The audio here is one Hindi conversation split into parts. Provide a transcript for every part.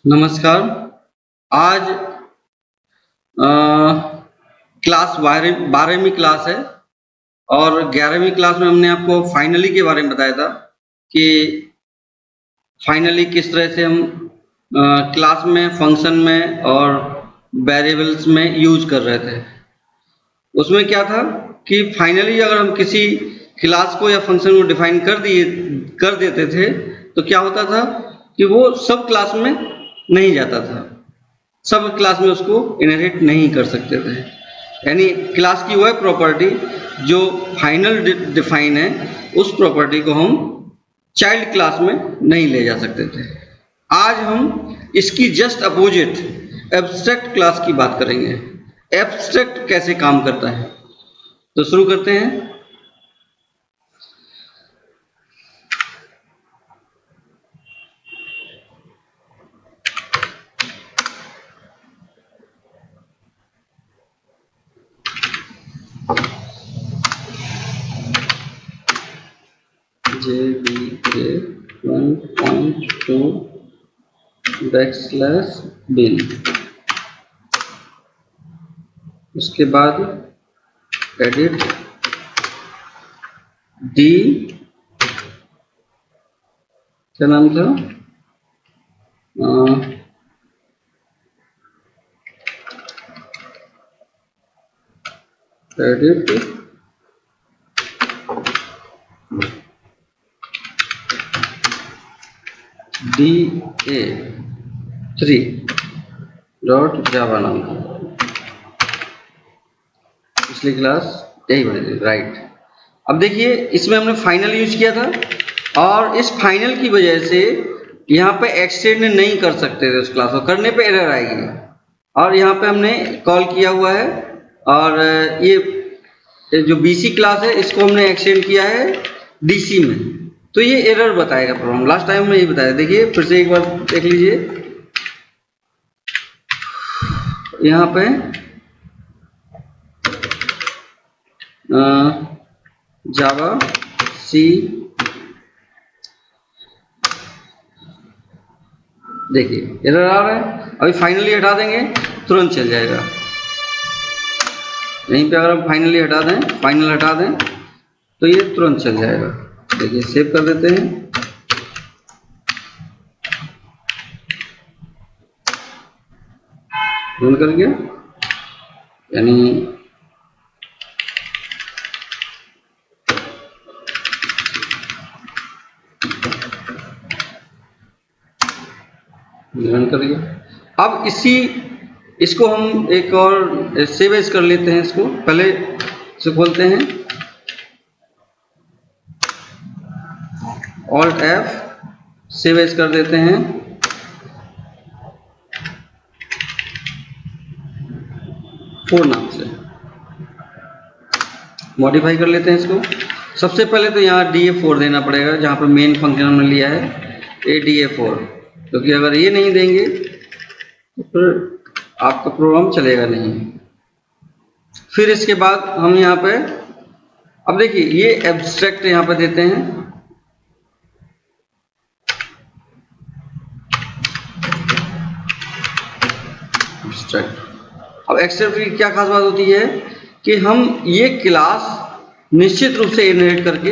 नमस्कार। आज क्लास 12वीं क्लास है और 11वीं क्लास में हमने आपको फाइनली के बारे में बताया था कि फाइनली किस तरह से हम क्लास में, फंक्शन में और वेरिएबल्स में यूज कर रहे थे। उसमें क्या था कि फाइनली अगर हम किसी क्लास को या फंक्शन को डिफाइन कर देते थे तो क्या होता था कि वो सब क्लास में नहीं जाता था, सब क्लास में उसको इनहेरिट नहीं कर सकते थे। यानी क्लास की वह प्रॉपर्टी जो फाइनल डिफाइन है, उस प्रॉपर्टी को हम चाइल्ड क्लास में नहीं ले जा सकते थे। आज हम इसकी जस्ट अपोजिट एब्स्ट्रैक्ट क्लास की बात करेंगे। एब्स्ट्रैक्ट कैसे काम करता है, तो शुरू करते हैं। JBK 1.2 bin, उसके बाद एडिट डी, क्या नाम था, एडिट DA3.java नाम था। पिछली क्लास यही बनी थी, राइट। अब देखिए इसमें हमने फाइनल यूज किया था और इस फाइनल की वजह से यहाँ पे एक्सटेंड नहीं कर सकते थे उस क्लास को, करने पे एरर आएगी। और यहाँ पे हमने कॉल किया हुआ है और ये जो BC क्लास है इसको हमने एक्सटेंड किया है DC में, तो ये एरर बताएगा प्रॉब्लम। लास्ट टाइम में ये बताया, देखिए फिर से एक बार देख लीजिए। यहाँ पे जावा C, देखिए एरर आ रहा है। अभी फाइनली हटा देंगे तुरंत चल जाएगा। यहीं पे अगर हम फाइनली हटा दें, फाइनल हटा दें तो ये तुरंत चल जाएगा। देखिए सेव कर देते हैं। रन कर गया, यानी रन कर गया। अब इसको हम एक और सेव एज कर लेते हैं। इसको पहले से खोलते हैं, Alt F, सेव एज कर देते हैं। फोर नाम से मॉडिफाई कर लेते हैं इसको। सबसे पहले तो यहाँ DA4 देना पड़ेगा, जहाँ पर मेन फंक्शन हमने लिया है DA4, क्योंकि अगर ये नहीं देंगे तो फिर आपका प्रोग्राम चलेगा नहीं। फिर इसके बाद हम यहाँ पे, अब देखिए ये एब्स्ट्रैक्ट यहाँ पे देते हैं। एब्स्ट्रैक्ट, अब एक्सेप्ट की क्या खास बात होती है कि हम ये क्लास निश्चित रूप से इनहेरिट करके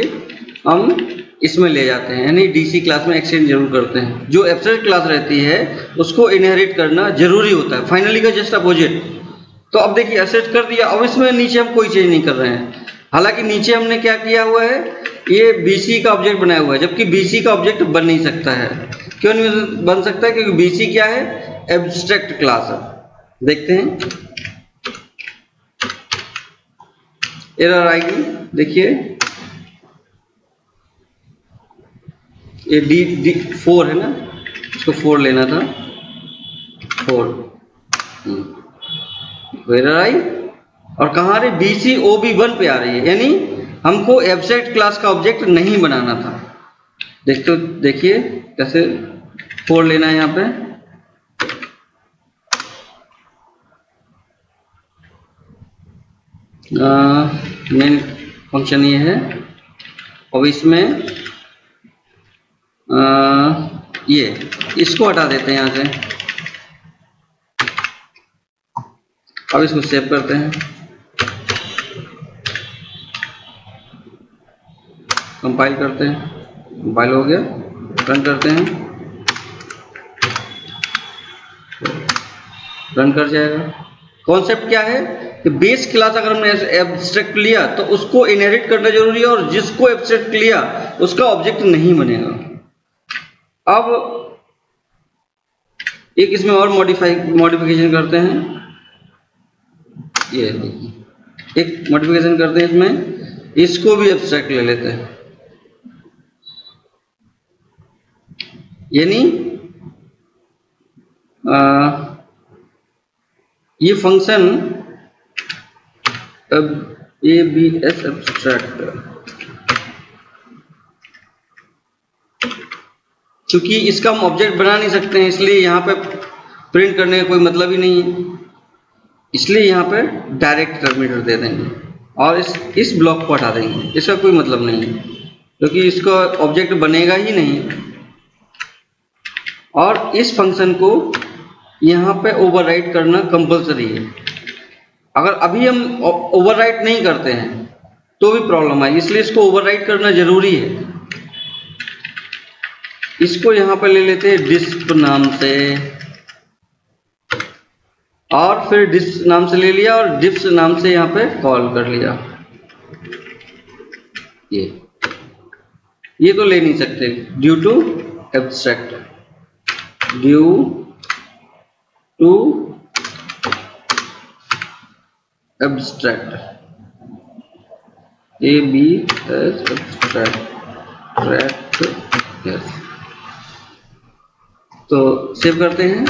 हम इसमें ले जाते हैं, यानी DC क्लास में एक्सटेंड जरूर करते हैं। जो एब्स्ट्रैक्ट क्लास रहती है उसको इनहेरिट करना जरूरी होता है, फाइनली का जस्ट अपोजिट। तो अब देखिए एक्सेप्ट कर दिया, अब इसमें नीचे हम कोई चेंज नहीं कर रहे हैं। हालांकि नीचे हमने क्या किया हुआ है, ये BC का ऑब्जेक्ट बनाया हुआ है, जबकि BC का ऑब्जेक्ट बन नहीं सकता है। क्यों नहीं बन सकता है? क्योंकि BC क्या है, एब्स्ट्रैक्ट क्लास है। देखते हैं एरर आएगी। देखिए ये D4 है ना, इसको 4 लेना था, 4 एरर आई। और कहाँ आ रही, BC OB1 पे आ रही है, यानी हमको एब्स्ट्रैक्ट क्लास का ऑब्जेक्ट नहीं बनाना था। देखिए कैसे 4 लेना है यहाँ पे। मेन फंक्शन ये है, और इसमें ये इसको हटा देते हैं यहाँ से। अब इसको सेव करते हैं, कंपाइल करते हैं, कंपाइल हो गया, रन करते हैं, रन कर जाएगा। कॉन्सेप्ट क्या है कि बेस क्लास अगर हमने एब्स्ट्रैक्ट लिया तो उसको इनहेरिट करना जरूरी है, और जिसको एब्स्ट्रैक्ट लिया उसका ऑब्जेक्ट नहीं बनेगा। अब एक इसमें और मॉडिफिकेशन करते हैं, ये देखिए एक मॉडिफिकेशन करते हैं इसमें, इसको भी एब्स्ट्रैक्ट ले लेते हैं, यानी ये फंक्शन abs एब्स्ट्रैक्ट, क्योंकि इसका हम ऑब्जेक्ट बना नहीं सकते हैं इसलिए यहाँ पे प्रिंट करने का कोई मतलब ही नहीं है, इसलिए यहाँ पे डायरेक्ट टर्मिनेटर दे देंगे और इस ब्लॉक को हटा देंगे, इसका कोई मतलब नहीं है क्योंकि इसका ऑब्जेक्ट बनेगा ही नहीं। और इस फंक्शन को यहाँ पे ओवरराइट करना कंपलसरी है, अगर अभी हम ओवरराइट नहीं करते हैं तो भी प्रॉब्लम है, इसलिए इसको ओवरराइट करना जरूरी है। इसको यहाँ पे ले लेते हैं डिस्प नाम से, और फिर डिस्प नाम से ले लिया और डिप्स नाम से यहाँ पे कॉल कर लिया। ये तो ले नहीं सकते due to abstract, due to abstract, ABS abstract, yes. तो सेव करते हैं,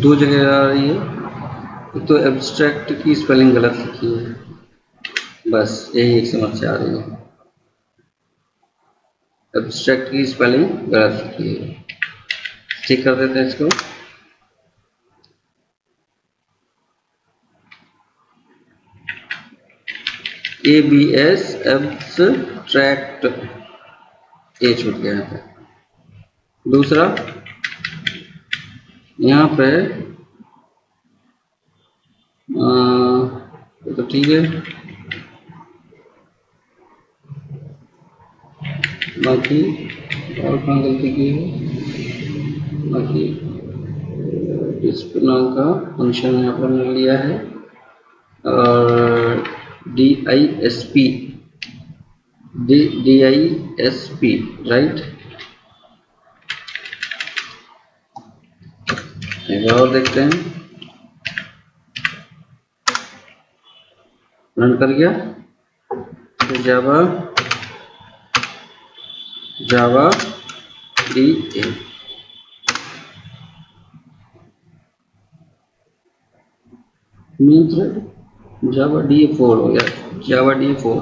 दो जगह आ रही है, तो एब्स्ट्रैक्ट की स्पेलिंग गलत लिखी है, बस यही एक समस्या आ रही है, एब्स्ट्रैक्ट की स्पेलिंग गलत लिखी है। ठीक कर देते हैं इसको, ABS एब्स्ट्रैक्ट, ये छूट गया है। दूसरा यहाँ पे तो ठीक है, बाकी और कहाँ गलती की है, बाकी इस नाम का फंक्शन यहाँ पर मिल लिया है, और DISP राइट। एक और देखते हैं, रन कर गया, तो जावा DA, जावा DA4 हो गया, जावा DA4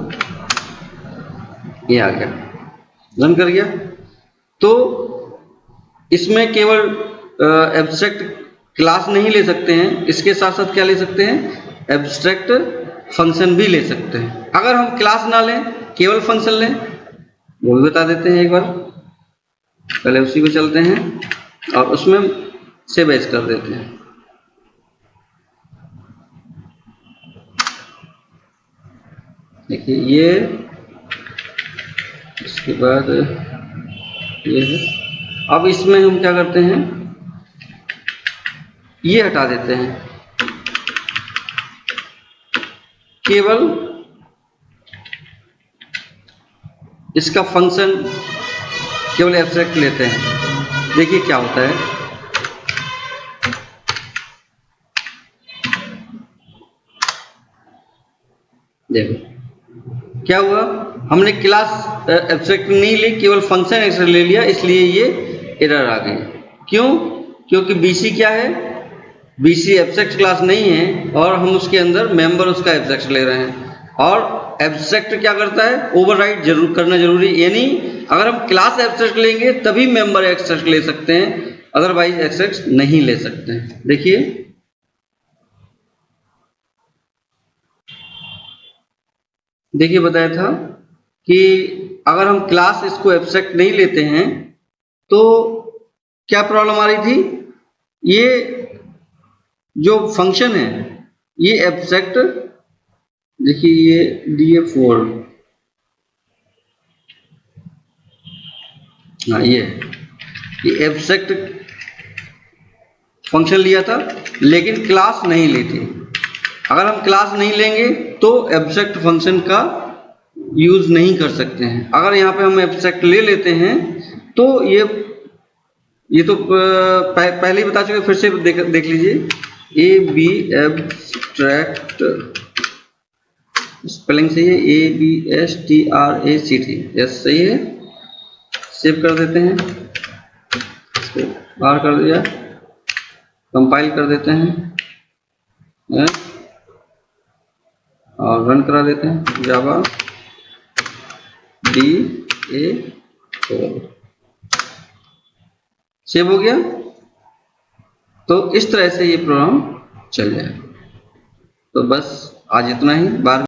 ये आ गया, रन कर गया। तो इसमें केवल एब्स्ट्रैक्ट क्लास नहीं ले सकते हैं, इसके साथ साथ क्या ले सकते हैं, एब्स्ट्रैक्ट फंक्शन भी ले सकते हैं। अगर हम क्लास ना लें केवल फंक्शन लें, वो भी बता देते हैं एक बार, पहले उसी को चलते हैं और उसमें से बेस कर देते हैं। देखिए ये, इसके बाद ये है। अब इसमें हम क्या करते हैं, ये हटा देते हैं, केवल इसका फंक्शन केवल एब्स्ट्रैक्ट लेते हैं। देखिए क्या होता है, देखो क्या हुआ, हमने क्लास एब्स्ट्रैक्ट नहीं ली, केवल फंक्शन एब्स्ट्रैक्ट ले लिया, इसलिए ये एरर आ गई। क्यों? क्योंकि BC क्या है, BC एब्स्ट्रैक्ट क्लास नहीं है और हम उसके अंदर मेंबर उसका एब्स्ट्रैक्ट ले रहे हैं, और एब्स्ट्रैक्ट क्या करता है, ओवरराइड जरूर करना जरूरी, यानी अगर हम क्लास एब्स्ट्रैक्ट लेंगे तभी मेंबर एब्स्ट्रैक्ट ले सकते हैं, अदरवाइज एब्स्ट्रैक्ट नहीं ले सकते हैं। देखिए बताया था कि अगर हम क्लास इसको एब्स्ट्रैक्ट नहीं लेते हैं तो क्या प्रॉब्लम आ रही थी, ये जो फंक्शन है ये एब्स्ट्रैक्ट, देखिए ये DA4, हाँ ये एब्स्ट्रैक्ट फंक्शन लिया था लेकिन क्लास नहीं ली थी। अगर हम क्लास नहीं लेंगे तो एब्स्ट्रैक्ट फंक्शन का यूज नहीं कर सकते हैं। अगर यहाँ पे हम एब्स्ट्रैक्ट ले लेते हैं तो ये तो पहले ही बता चुके, फिर से देख लीजिए। AB एब्स्ट्रैक्ट स्पेलिंग सही है, ABSTRACT, यस सही है। सेव कर देते हैं, इसको बाहर कर दिया, कंपाइल कर देते हैं और रन करा देते हैं। जावा DA4 सेव हो गया। तो इस तरह से ये प्रोग्राम चल जाएगा। तो बस आज इतना ही। बार